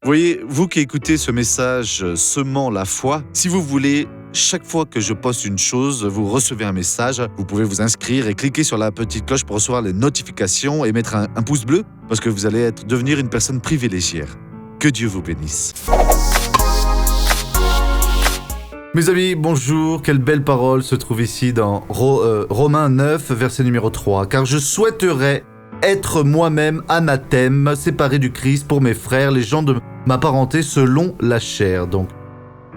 Vous voyez, vous qui écoutez ce message semant la foi, si vous voulez, chaque fois que je poste une chose, vous recevez un message, vous pouvez vous inscrire et cliquer sur la petite cloche pour recevoir les notifications et mettre un pouce bleu parce que vous allez devenir une personne privilégiée. Que Dieu vous bénisse. Mes amis, bonjour, quelle belle parole se trouve ici dans Romains 9, verset numéro 3. Car je souhaiterais être moi-même anathème, séparé du Christ pour mes frères, les gens de ma parenté selon la chair. Donc,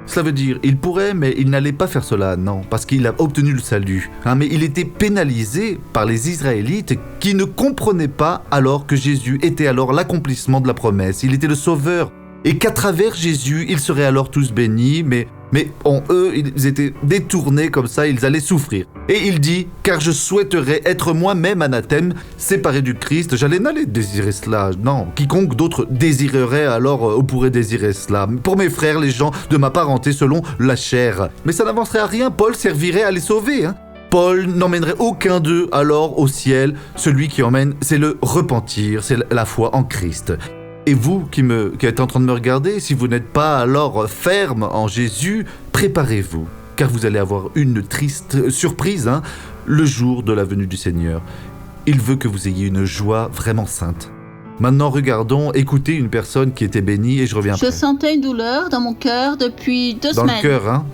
cela veut dire, il pourrait, mais il n'allait pas faire cela, non, parce qu'il a obtenu le salut. Mais il était pénalisé par les Israélites qui ne comprenaient pas alors que Jésus était alors l'accomplissement de la promesse. Il était le sauveur. Et qu'à travers Jésus, ils seraient alors tous bénis, mais en eux, ils étaient détournés comme ça, ils allaient souffrir. Et il dit, car je souhaiterais être moi-même anathème, séparé du Christ, j'allais n'aller désirer cela, non, quiconque d'autre désirerait alors, ou pourrait désirer cela, pour mes frères, les gens de ma parenté selon la chair. Mais ça n'avancerait à rien, Paul servirait à les sauver, Paul n'emmènerait aucun d'eux alors au ciel, celui qui emmène, c'est le repentir, c'est la foi en Christ. Et vous qui êtes en train de me regarder, si vous n'êtes pas alors ferme en Jésus, préparez-vous, car vous allez avoir une triste surprise, le jour de la venue du Seigneur. Il veut que vous ayez une joie vraiment sainte. Maintenant, regardons, écoutez une personne qui était bénie et je reviens après. Je sentais une douleur dans mon cœur depuis 2 semaines. Dans le cœur,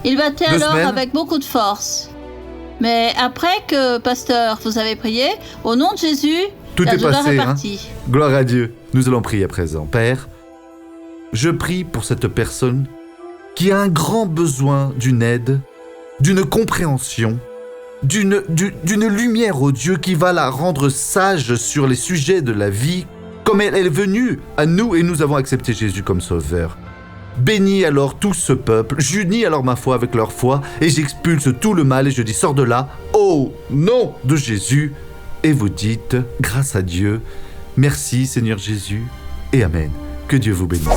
Il battait alors semaines. avec beaucoup de force. Mais après que, pasteur, vous avez prié, au nom de Jésus, tout la est douleur passé, est partie. Gloire à Dieu. Nous allons prier à présent. Père, je prie pour cette personne qui a un grand besoin d'une aide, d'une compréhension, d'une lumière au Dieu qui va la rendre sage sur les sujets de la vie, comme elle est venue à nous et nous avons accepté Jésus comme sauveur. Bénis alors tout ce peuple, j'unis alors ma foi avec leur foi et j'expulse tout le mal et je dis sors de là, au nom de Jésus. Et vous dites, grâce à Dieu, merci Seigneur Jésus et Amen. Que Dieu vous bénisse.